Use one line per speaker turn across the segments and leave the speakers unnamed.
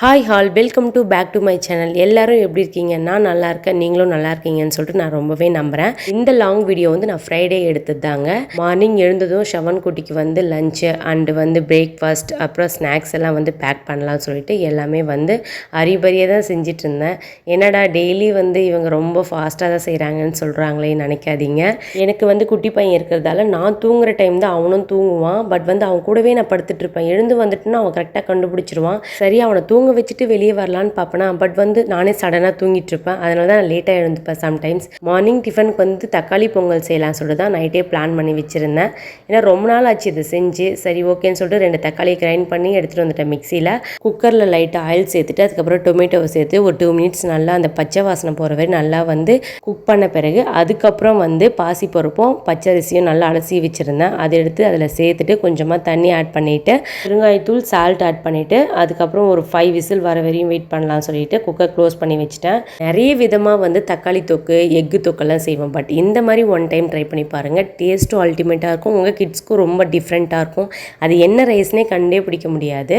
Hi all welcome back to my channel. எல்லாரும் எப்படி இருக்கீங்க? நான் நல்லா இருக்கேன், நீங்களும் நல்லா இருக்கீங்கன்னு சொல்லிட்டு நான் ரொம்பவே நம்புகிறேன். இந்த லாங் வீடியோ வந்து நான் ஃப்ரைடே எடுத்ததாங்க. மார்னிங் எழுந்ததும் ஷவன் குட்டிக்கு வந்து லஞ்சு அண்டு வந்து பிரேக்ஃபாஸ்ட் அப்புறம் ஸ்நாக்ஸ் எல்லாம் வந்து பேக் பண்ணலாம்னு சொல்லிட்டு எல்லாமே வந்து அரிபரியாக தான் செஞ்சுட்டு இருந்தேன். என்னடா டெய்லி வந்து இவங்க ரொம்ப ஃபாஸ்ட்டாக தான் செய்கிறாங்கன்னு சொல்கிறாங்களே நினைக்காதீங்க. எனக்கு வந்து குட்டி பையன் இருக்கிறதால நான் தூங்குற டைம் தான் அவனும் தூங்குவான். பட் வந்து அவன் கூடவே நான் படுத்துட்டு இருப்பேன். எழுந்து வந்துட்டுன்னா அவன் கரெக்டாக கண்டுபிடிச்சிருவான். சரி அவனை தூங்க வச்சுட்டு வெளியே வரலான்னு பார்ப்பேனா, பட் வந்து நானே சடனாக தூங்கிட்டு இருப்பேன். அதனால தான் நான் லேட்டாக எழுந்துப்பேன். சம்டைம்ஸ் மார்னிங் டிஃபனுக்கு வந்து தக்காளி பொங்கல் செய்யலாம் சொல்லிட்டு தான் நைட்டே பிளான் பண்ணி வச்சுருந்தேன். ஏன்னா ரொம்ப நாள் ஆச்சு இதை செஞ்சு. சரி ஓகேன்னு சொல்லிட்டு 2 தக்காளி கிரைண்ட் பண்ணி எடுத்துகிட்டு வந்துட்டேன் மிக்சியில். குக்கரில் லைட்டாக ஆயில் சேர்த்துட்டு அதுக்கப்புறம் டொமேட்டோவை சேர்த்து ஒரு 2 மினிட்ஸ் நல்லா அந்த பச்சை வாசனை போகிற வரை நல்லா வந்து குக் பண்ண பிறகு அதுக்கப்புறம் வந்து பாசிப்பருப்பும் பச்சரிசியும் நல்லா அலசி வச்சுருந்தேன். அதை எடுத்து அதில் சேர்த்துட்டு கொஞ்சமாக தண்ணி ஆட் பண்ணிவிட்டு பெருங்காயத்தூள் சால்ட் ஆட் பண்ணிவிட்டு அதுக்கப்புறம் ஒரு 5 விசில் வர வரையும் வெயிட் பண்ணலாம் சொல்லிட்டு குக்கர் க்ளோஸ் பண்ணி வச்சுட்டேன். நிறைய விதமாக வந்து தக்காளி தொக்கு எக்கு தொக்கெல்லாம் செய்வோம். பட் இந்த மாதிரி ஒன் டைம் ட்ரை பண்ணி பாருங்கள். டேஸ்ட்டும் அல்டிமேட்டாக இருக்கும். உங்கள் கிட்ஸ்க்கும் ரொம்ப டிஃப்ரெண்ட்டாக இருக்கும். அது என்ன ரைஸ்னே கண்டே பிடிக்க முடியாது.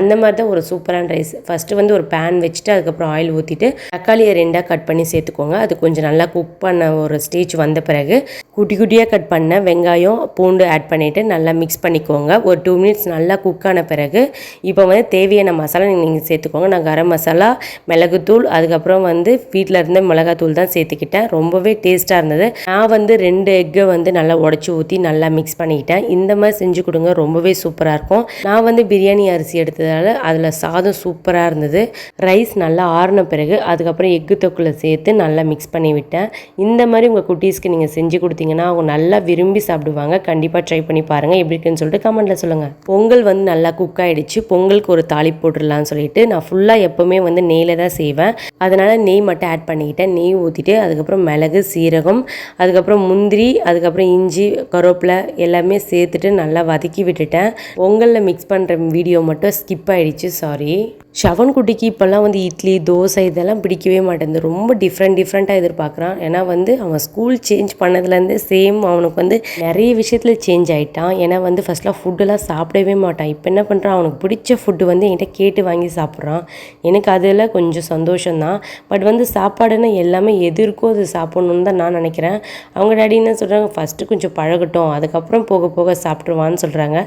அந்த மாதிரி தான் ஒரு சூப்பரான ரைஸ். ஃபஸ்ட்டு வந்து ஒரு பேன் வச்சுட்டு அதுக்கப்புறம் ஆயில் ஊற்றிட்டு தக்காளியை 2ஆக கட் பண்ணி சேர்த்துக்கோங்க. அது கொஞ்சம் நல்லா குக் பண்ண ஒரு ஸ்டேஜ் வந்த பிறகு குட்டி குட்டியாக கட் பண்ண வெங்காயம் பூண்டு ஆட் பண்ணிவிட்டு நல்லா மிக்ஸ் பண்ணிக்கோங்க. ஒரு 2 மினிட்ஸ் நல்லா குக் ஆன பிறகு இப்போ வந்து தேவையான மசாலா நீங்கள் சேர்த்துக்கோங்க. நான் கரம் மசாலா, மிளகுத்தூள், அதுக்கப்புறம் வந்து வீட்டில் இருந்த மிளகாத்தூள் தான் சேர்த்துக்கிட்டேன். ரொம்பவே டேஸ்ட்டாக இருந்தது. நான் வந்து 2 எக்கை வந்து நல்லா உடச்சி ஊற்றி நல்லா மிக்ஸ் பண்ணிக்கிட்டேன். இந்த மாதிரி செஞ்சு கொடுங்க, ரொம்பவே சூப்பராக இருக்கும். நான் வந்து பிரியாணி அரிசி எடுத்ததால் அதில் சாதம் சூப்பராக இருந்தது. ரைஸ் நல்லா ஆறின பிறகு அதுக்கப்புறம் எக்கு தொக்குல சேர்த்து நல்லா மிக்ஸ் பண்ணி விட்டேன். இந்த மாதிரி உங்கள் குட்டீஸ்க்கு நீங்கள் செஞ்சு கொடுத்தீங்கன்னா அவங்க நல்லா விரும்பி சாப்பிடுவாங்க. கண்டிப்பாக ட்ரை பண்ணி பாருங்கள். எப்படி இருக்குன்னு சொல்லிட்டு கமெண்ட்டில் சொல்லுங்கள். பொங்கல் வந்து நல்லா குக் ஆகிடுச்சு. பொங்கலுக்கு ஒரு தாளிப்பு போட்டுடலான்னு சொல்லிட்டு நான் ஃபுல்லாக எப்போவுமே வந்து நெய்யில் தான் செய்வேன். அதனால் நெய் மட்டும் ஆட் பண்ணிக்கிட்டேன். நெய் ஊற்றிட்டு அதுக்கப்புறம் மிளகு சீரகம் அதுக்கப்புறம் முந்திரி அதுக்கப்புறம் இஞ்சி கருவேப்பிலை எல்லாமே சேர்த்துட்டு நல்லா வதக்கி விட்டுட்டேன். பொங்கலில் மிக்ஸ் பண்ணுற வீடியோ மட்டும் ஸ்கிப் ஆகிடுச்சு, சாரி. ஷவன் குட்டிக்கு இப்போல்லாம் வந்து இட்லி தோசை இதெல்லாம் பிடிக்கவே மாட்டேங்குது. ரொம்ப டிஃப்ரெண்ட்டாக எதிர்பார்க்குறான். ஏன்னா வந்து அவன் ஸ்கூல் சேஞ்ச் பண்ணதுலேருந்து சேம் அவனுக்கு வந்து நிறைய விஷயத்தில் சேஞ்ச் ஆகிட்டான். ஏன்னா வந்து ஃபஸ்ட்லாம் ஃபுட்டெல்லாம் சாப்பிடவே மாட்டான். இப்போ என்ன பண்ணுறான், அவனுக்கு பிடிச்ச ஃபுட்டு வந்து என்கிட்ட கேட்டு வாங்கி சாப்பிட்றான். எனக்கு அதில் கொஞ்சம் சந்தோஷம்தான். பட் வந்து சாப்பாடுன்னு எல்லாமே எது இருக்கோ அது சாப்பிட்ணுன்னு தான் நான் நினைக்கிறேன். அவங்க டாடி என்ன சொல்கிறாங்க, ஃபஸ்ட்டு கொஞ்சம் பழகட்டும் அதுக்கப்புறம் போக போக சாப்பிட்ருவான்னு சொல்கிறாங்க.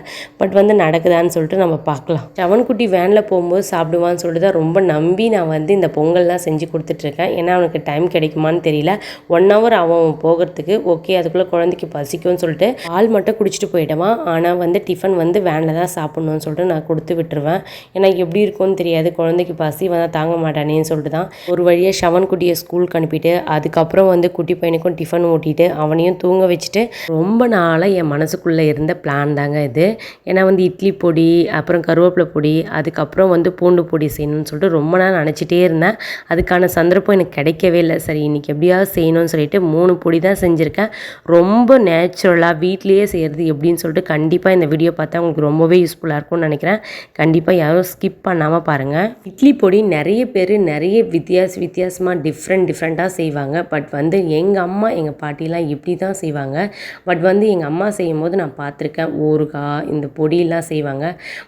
பட் வந்து நடக்குதான்னு சொல்லிட்டு நம்ம பார்க்கலாம். ஷவன் குட்டி வேனில் போகும்போது சாப்பிடுவான்னு சொல்லிட்டு தான் ரொம்ப நம்பி நான் வந்து இந்த பொங்கல்லாம் செஞ்சு கொடுத்துட்ருக்கேன். ஏன்னா அவனுக்கு டைம் கிடைக்குமான்னு தெரியல. 1 hour அவன் போகிறதுக்கு. ஓகே அதுக்குள்ளே குழந்தைக்கு பசிக்கும்னு சொல்லிட்டு பால் மட்டும் குடிச்சிட்டு போயிடுவான். ஆனால் வந்து டிஃபன் வந்து வேனில் தான் சாப்பிட்ணுன்னு சொல்லிட்டு நான் கொடுத்து விட்டுருவேன். ஏன்னா எப்படி இருக்கும்னு தெரியாது, குழந்தைக்கு பசி வந்தால் தாங்க மாட்டானேன்னு சொல்லிட்டு தான் ஒரு வழியாக ஷவன் குட்டியை ஸ்கூலுக்கு அனுப்பிட்டு அதுக்கப்புறம் வந்து குட்டி பையனுக்கும் டிஃபன் ஊட்டிட்டு அவனையும் தூங்க வச்சுட்டு ரொம்ப நாளாக என் மனசுக்குள்ளே இருந்த பிளான் தாங்க இது. ஏன்னா வந்து இட்லி பொடி அப்புறம் கருவேப்பிலை பொடி அதுக்கப்புறம் வந்து பூண்டு பொடி செய்யணும்னு சொல்லிட்டு ரொம்ப நாள் நினச்சிட்டே இருந்தேன். அதுக்கான சந்தர்ப்பம் எனக்கு கிடைக்கவே இல்லை. சரி இன்றைக்கி எப்படியாவது செய்யணும்னு சொல்லிட்டு 3 பொடி தான் செஞ்சுருக்கேன். ரொம்ப நேச்சுரலாக வீட்லேயே செய்கிறது எப்படின்னு சொல்லிட்டு கண்டிப்பாக இந்த வீடியோ பார்த்தா உங்களுக்கு ரொம்பவே யூஸ்ஃபுல்லாக இருக்கும்னு நினைக்கிறேன். கண்டிப்பாக யாரும் ஸ்கிப் பண்ணாமல் பாருங்கள். இட்லி பொடி நிறைய பேர் நிறைய வித்தியாசமாக டிஃப்ரெண்ட்டாக செய்வாங்க. பட் வந்து எங்கள் அம்மா எங்கள் பாட்டிலாம் இப்படி தான் செய்வாங்க. பட் வந்து எங்கள் அம்மா செய்யும் போது நான் பார்த்துருக்கேன் ஊறுகாய் இந்த பொடியெல்லாம் செய்வாங்க.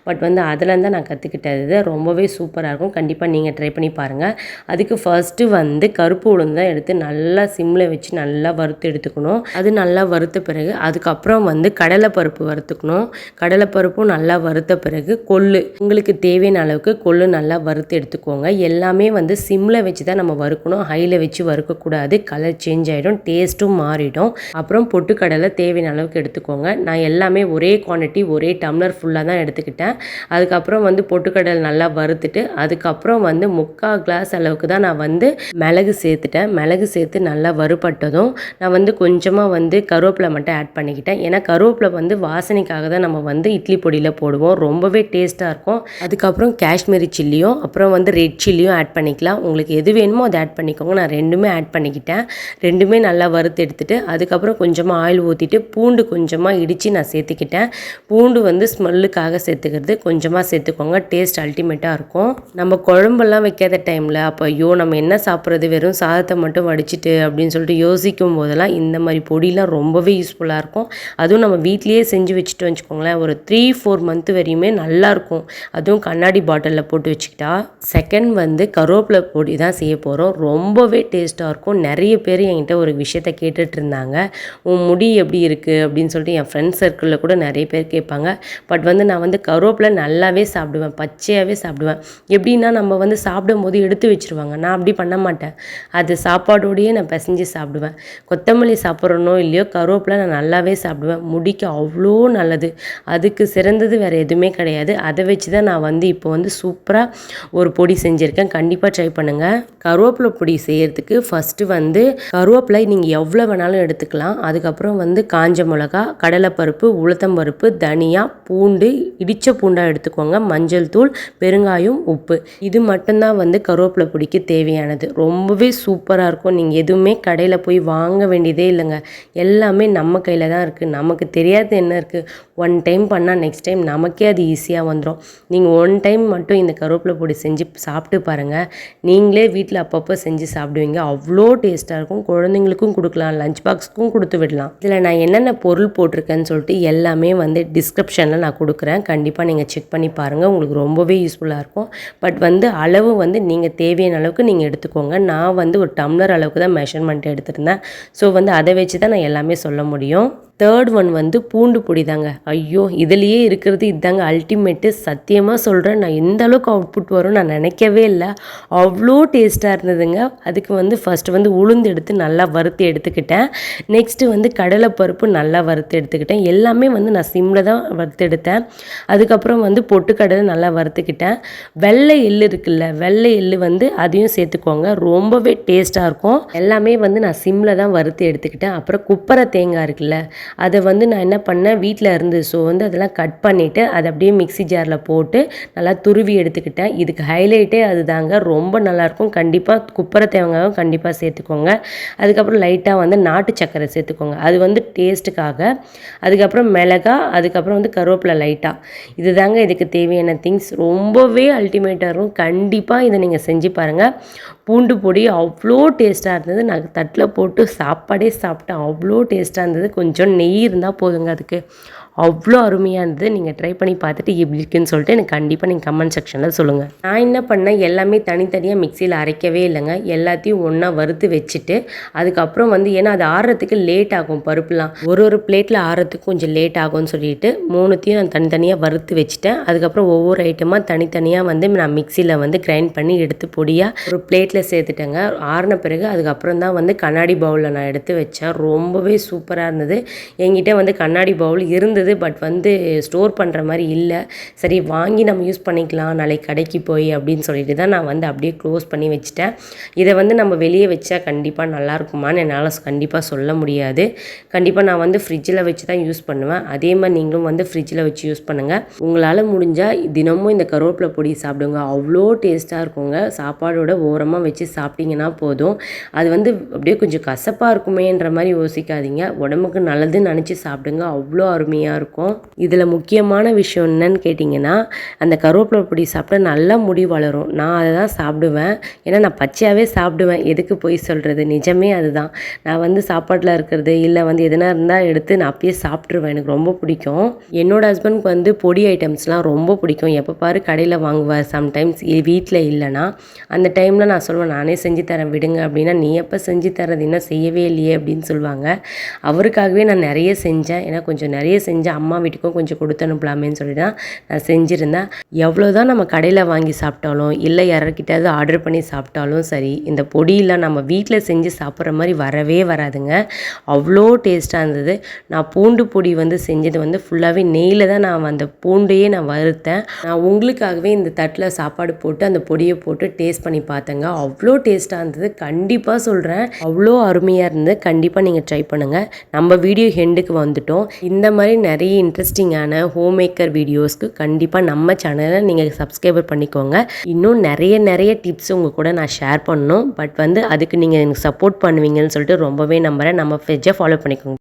பட் வந்து அதில் தான் நான் கற்றுக்கிட்டது. ரொம்பவே சூப்பராக இருக்கும். கண்டிப்பாக நீங்கள் ட்ரை பண்ணி பாருங்கள். அதுக்கு ஃபர்ஸ்ட்டு வந்து கருப்பு உளுந்து தான் எடுத்து நல்லா சிம்மில் வச்சு நல்லா வறுத்து எடுத்துக்கணும். அது நல்லா வறுத்த பிறகு அதுக்கப்புறம் வந்து கடலைப்பருப்பு வறுத்துக்கணும். கடலைப்பருப்பும் நல்லா வறுத்த பிறகு கொள்ளு உங்களுக்கு தேவையான அளவுக்கு கொள்ளு நல்லா வறுத்து எடுத்துக்கோங்க. எல்லாமே வந்து சிம்மில் வச்சு தான் நம்ம வறுக்கணும். ஹையில் வச்சு வறுக்கக்கூடாது. கலர் சேஞ்ச் ஆகிடும், டேஸ்ட்டும் மாறிடும். அப்புறம் பொட்டுக்கடலை தேவையான அளவுக்கு எடுத்துக்கோங்க. நான் எல்லாமே ஒரே குவான்டிட்டி ஒரே டம்ளர் ஃபுல்லாக தான் எடுத்துக்கிட்டேன். அதுக்கப்புறம் வந்து பொட்டுக்கடலை நல்லா வறுத்துட்டு அதுக்கப்புறம் வந்து 3/4 கிளாஸ் அளவுக்கு தான் நான் வந்து மிளகு சேர்த்துட்டேன். மிளகு சேர்த்து நல்லா வறுபட்டதும் நான் வந்து கொஞ்சமாக வந்து கருவேப்பிலை மட்டும் ஆட் பண்ணிக்கிட்டேன். ஏன்னா கருவேப்பிலை வந்து வாசனைக்காக தான் நம்ம வந்து இட்லி பொடியில் போடுவோம். ரொம்பவே டேஸ்ட்டாக இருக்கும். அதுக்கப்புறம் காஷ்மீரி சில்லியும் அப்புறம் வந்து ரெட் சில்லியும் ஆட் பண்ணிக்கலாம். உங்களுக்கு எது வேணுமோ அதை ஆட் பண்ணிக்கோங்க. நான் 2மே ஆட் பண்ணிக்கிட்டேன். 2மே நல்லா வறுத்து எடுத்துகிட்டு அதுக்கப்புறம் கொஞ்சமாக ஆயில் ஊற்றிட்டு பூண்டு கொஞ்சமாக இடித்து நான் சேர்த்துக்கிட்டேன். பூண்டு வந்து ஸ்மெல்லுக்காக சேர்த்துக்கிறது கொஞ்சமாக சேர்த்துக்கோங்க. டேஸ்ட் அல்டிமேட்டாக இருக்கும். இருக்கும். நம்ம குழம்பெல்லாம் வைக்காத டைமில் அப்போ ஐயோ நம்ம என்ன சாப்பிட்றது, வெறும் சாதத்தை மட்டும் வடிச்சிட்டு அப்படின்னு சொல்லிட்டு யோசிக்கும் போதெல்லாம் இந்த மாதிரி பொடிலாம் ரொம்பவே யூஸ்ஃபுல்லாக இருக்கும். அதுவும் நம்ம வீட்லேயே செஞ்சு வச்சுட்டு வச்சுக்கோங்களேன், ஒரு 3-4 மந்த் வரையுமே நல்லாயிருக்கும். அதுவும் கண்ணாடி பாட்டிலில் போட்டு வச்சுக்கிட்டா. செகண்ட் வந்து கருவேப்பிலை பொடி தான் செய்ய போகிறோம். ரொம்பவே டேஸ்ட்டாக இருக்கும். நிறைய பேர் என்கிட்ட ஒரு விஷயத்த கேட்டுட்டு இருந்தாங்க, உன் முடி எப்படி இருக்குது அப்படின்னு சொல்லிட்டு. என் ஃப்ரெண்ட்ஸ் சர்க்கிளில் கூட நிறைய பேர் கேட்பாங்க. பட் வந்து நான் வந்து கருவேப்பிலை நல்லாவே சாப்பிடுவேன், பச்சையாகவே சாப்பிடுவேன். எப்படின்னா நம்ம வந்து சாப்பிடும்போது எடுத்து வச்சுருவாங்க, நான் அப்படி பண்ண மாட்டேன். அது சாப்பாடோடையே நான் பிசைஞ்சு சாப்பிடுவேன். கொத்தமல்லி சாப்பிட்றனோ இல்லையோ கருவேப்பிலை நான் நல்லாவே சாப்பிடுவேன். முடிக்கு அவ்வளோ நல்லது. அதுக்கு சிறந்தது வேறு எதுவுமே கிடையாது. அதை வச்சு தான் நான் வந்து இப்போ வந்து சூப்பராக ஒரு பொடி செஞ்சுருக்கேன். கண்டிப்பாக ட்ரை பண்ணுங்கள். கருவேப்பிலை பொடி செய்கிறதுக்கு ஃபஸ்ட்டு வந்து கருவேப்பிலை நீங்கள் எவ்வளோ வேணாலும் எடுத்துக்கலாம். அதுக்கப்புறம் வந்து காஞ்ச மிளகா, கடலைப்பருப்பு, உளுத்தம்பருப்பு, தனியா, பூண்டு, இடித்த பூண்டாக எடுத்துக்கோங்க, மஞ்சள் தூள், பெருங்காயம், உப்பு. இது மட்டும்தான் வந்து கருவேப்பிலை பொடிக்கு தேவையானது. ரொம்பவே சூப்பராக இருக்கும். நீங்கள் எதுவுமே கடையில் போய் வாங்க வேண்டியதே இல்லைங்க. எல்லாமே நம்ம கையில் தான் இருக்குது. நமக்கு தெரியாது என்ன இருக்குது. ஒன் டைம் பண்ணால் நெக்ஸ்ட் டைம் நமக்கே அது ஈஸியாக வந்துடும். நீங்கள் ஒன் டைம் மட்டும் இந்த கருவேப்பிலை பொடி செஞ்சு சாப்பிட்டு பாருங்கள். நீங்களே வீட்டில் அப்பப்போ செஞ்சு சாப்பிடுவீங்க. அவ்வளோ டேஸ்ட்டாக இருக்கும். குழந்தைங்களுக்கும் கொடுக்கலாம், லஞ்ச் பாக்ஸுக்கும் கொடுத்து விடலாம். இதில் நான் என்னென்ன பொருள் போட்டிருக்கேன்னு சொல்லிட்டு எல்லாமே வந்து டிஸ்கிரிப்ஷனில் நான் கொடுக்குறேன். கண்டிப்பாக நீங்கள் செக் பண்ணி பாருங்கள். உங்களுக்கு ரொம்பவே யூஸ்ஃபுல்லாக இருக்கும். பட் வந்து அளவு வந்து நீங்கள் தேவையான அளவுக்கு நீங்கள் எடுத்துக்கோங்க. நான் வந்து ஒரு டம்ளர் அளவுக்கு தான் மெஷர்மெண்ட் எடுத்திருந்தேன். ஸோ வந்து அதை வச்சு தான் நான் எல்லாமே சொல்ல முடியும். தேர்ட் ஒன் வந்து பூண்டு பொடி தாங்க. ஐயோ இதுலேயே இருக்கிறது இதாங்க அல்டிமேட்டு. சத்தியமாக சொல்கிறேன், நான் எந்த அளவுக்கு அவுட்புட் வரும் நான் நினைக்கவே இல்லை. அவ்வளோ டேஸ்ட்டாக இருந்ததுங்க. அதுக்கு வந்து ஃபஸ்ட்டு வந்து உளுந்து எடுத்து நல்லா வறுத்து எடுத்துக்கிட்டேன். நெக்ஸ்ட்டு வந்து கடலைப்பருப்பு நல்லா வறுத்து எடுத்துக்கிட்டேன். எல்லாமே வந்து நான் சிம்மில் தான் வறுத்து எடுத்தேன். அதுக்கப்புறம் வந்து பொட்டுக்கடலை நல்லா வறுத்துக்கிட்டேன். வெள்ளை எள்ளு இருக்குல்ல, வெள்ளை எள்ளு வந்து அதையும் சேர்த்துக்கோங்க. ரொம்பவே டேஸ்ட்டாக இருக்கும். எல்லாமே வந்து நான் சிம்மில் தான் வறுத்து எடுத்துக்கிட்டேன். அப்புறம் குப்பரை தேங்காய் இருக்குல்ல, அதை வந்து நான் என்ன பண்ணேன், வீட்டில் இருந்து ஸோ வந்து அதெல்லாம் கட் பண்ணிவிட்டு அதை அப்படியே மிக்ஸி ஜாரில் போட்டு நல்லா துருவி எடுத்துக்கிட்டேன். இதுக்கு ஹைலைட்டே அது தாங்க. ரொம்ப நல்லாயிருக்கும். கண்டிப்பாக குப்பரை தேங்காயும் கண்டிப்பாக சேர்த்துக்கோங்க. அதுக்கப்புறம் லைட்டாக வந்து நாட்டு சர்க்கரை சேர்த்துக்கோங்க, அது வந்து டேஸ்ட்டுக்காக. அதுக்கப்புறம் மிளகா, அதுக்கப்புறம் வந்து கருவேப்பிலை லைட்டாக. இது தாங்க இதுக்கு தேவையான திங்ஸ். ரொம்பவே அல்டிமேட்டாக இருக்கும். கண்டிப்பாக இதை நீங்கள் செஞ்சு பாருங்கள். பூண்டு பொடி அவ்வளோ டேஸ்ட்டாக இருந்தது. நான் தட்டில் போட்டு சாப்பாடே சாப்பிட்டேன். அவ்வளோ டேஸ்ட்டாக இருந்தது. கொஞ்சம் நெய் இருந்தால் போதுங்க அதுக்கு. அவ்வளோ அருமையாக இருந்தது. நீங்கள் ட்ரை பண்ணி பார்த்துட்டு எப்படி இருக்குன்னு சொல்லிட்டு எனக்கு கண்டிப்பாக நீங்கள் கமெண்ட் செக்ஷனில் சொல்லுங்கள். நான் என்ன பண்ணேன், எல்லாமே தனித்தனியாக மிக்சியில் அரைக்கவே இல்லைங்க. எல்லாத்தையும் ஒன்றா வறுத்து வச்சுட்டு அதுக்கப்புறம் வந்து ஏன்னா அது ஆறுறதுக்கு லேட் ஆகும். பருப்புலாம் ஒரு பிளேட்டில் ஆறுறதுக்கு கொஞ்சம் லேட் ஆகும்னு சொல்லிட்டு மூணுத்தையும் நான் தனித்தனியாக வறுத்து வச்சுட்டேன். அதுக்கப்புறம் ஒவ்வொரு ஐட்டமாக தனித்தனியாக வந்து நான் மிக்சியில் வந்து கிரைண்ட் பண்ணி எடுத்து பொடியாக ஒரு பிளேட்டில் சேர்த்துட்டேங்க. ஆறின பிறகு அதுக்கப்புறம் தான் வந்து கண்ணாடி பவுலில் நான் எடுத்து வச்சேன். ரொம்பவே சூப்பராக இருந்தது. என்கிட்ட வந்து கண்ணாடி பவுல் இருந்தது, பட் வந்து ஸ்டோர் பண்ணுற மாதிரி இல்லை. சரி வாங்கி நம்ம யூஸ் பண்ணிக்கலாம் நாளைக்கு கடைக்கு போய் அப்படின்னு சொல்லிட்டு தான் நான் வந்து அப்படியே க்ளோஸ் பண்ணி வச்சுட்டேன். இதை வந்து நம்ம வெளியே வச்சா கண்டிப்பாக நல்லாயிருக்குமான்னு என்னால் கண்டிப்பாக சொல்ல முடியாது. கண்டிப்பாக நான் வந்து ஃப்ரிட்ஜில் வச்சு தான் யூஸ் பண்ணுவேன். அதே மாதிரி நீங்களும் வந்து ஃப்ரிட்ஜில் வச்சு யூஸ் பண்ணுங்கள். உங்களால் முடிஞ்சால் தினமும் இந்த கருவேப்பிலை பொடி சாப்பிடுங்க. அவ்வளோ டேஸ்ட்டாக இருக்குங்க. சாப்பாடோட ஓரமாக வச்சு சாப்பிட்டீங்கன்னா போதும். அது வந்து அப்படியே கொஞ்சம் கசப்பாக இருக்குமேன்ற மாதிரி யோசிக்காதீங்க. உடம்புக்கு நல்லதுன்னு நினச்சி சாப்பிடுங்க. அவ்வளோ அருமையாக இருக்கும். இதில் முக்கியமான விஷயம் என்னன்னு கேட்டிங்கன்னா, அந்த கருவேப்பிலை பொடி சாப்பிட்டா நல்லா முடி வளரும். நான் அதை தான் சாப்பிடுவேன். ஏன்னா நான் பச்சையாகவே சாப்பிடுவேன். எதுக்கு போய் சொல்கிறது, நிஜமே அதுதான். நான் வந்து சாப்பாட்டில் இருக்கிறது இல்லை வந்து எதுனா இருந்தால் எடுத்து நான் அப்பயே சாப்பிட்ருவேன். எனக்கு ரொம்ப பிடிக்கும். என்னோடய ஹஸ்பண்டுக்கு வந்து பொடி ஐட்டம்ஸ்லாம் ரொம்ப பிடிக்கும். எப்போ பாரு கடையில் வாங்குவார். சம்டைம்ஸ் வீட்டில் இல்லைனா அந்த டைமில் நான் சொல்லுவேன், நானே செஞ்சு தரேன் விடுங்க அப்படின்னா, நீ எப்போ செஞ்சு தரது, இன்னும் செய்யவே இல்லையே அப்படின்னு சொல்லுவாங்க. அவருக்காகவே நான் நிறைய செஞ்சேன். ஏன்னா கொஞ்சம் நிறைய செஞ்சு அம்மா வீட்டுக்கும் கொஞ்சம் கொடுத்து அனுப்பலாமேன்னு சொல்லி தான் நான் செஞ்சுருந்தேன். எவ்வளோதான் நம்ம கடையில் வாங்கி சாப்பிட்டாலும் இல்லை யார்கிட்டயாவது ஆர்டர் பண்ணி சாப்பிட்டாலும் சரி, இந்த பொடியெலாம் நம்ம வீட்டில் செஞ்சு சாப்பிட்ற மாதிரி வரவே வராதுங்க. அவ்வளோ டேஸ்ட்டாக இருந்தது. நான் பூண்டு பொடி வந்து செஞ்சது வந்து ஃபுல்லாகவே நெய்யில் தான் நான் அந்த பூண்டையே நான் வறுத்தேன். நான் உங்களுக்காகவே இந்த தட்டில் சாப்பாடு போட்டு அந்த பொடியை போட்டு டேஸ்ட் பண்ணி பார்த்தேங்க. அவ்வளோ டேஸ்ட்டாக இருந்தது. கண்டிப்பாக சொல்கிறேன், அவ்வளோ அருமையாக இருந்தது. கண்டிப்பாக நீங்கள் ட்ரை பண்ணுங்கள். நம்ம வீடியோ ஹெண்டுக்கு வந்துட்டோம். இந்த மாதிரி நிறைய இன்ட்ரெஸ்டிங்கான ஹோம் மேக்கர் வீடியோஸ்க்கு கண்டிப்பாக நம்ம சேனலை நீங்கள் சப்ஸ்கிரைபர் பண்ணிக்கோங்க. இன்னும் நிறைய டிப்ஸ் உங்கள் கூட நான் ஷேர் பண்ணணும். பட் வந்து அதுக்கு நீங்கள் எனக்கு சப்போர்ட் பண்ணுவீங்கன்னு சொல்லிட்டு ரொம்பவே நம்புகிறேன். நம்ம பேஜை ஃபாலோ பண்ணிக்கோங்க.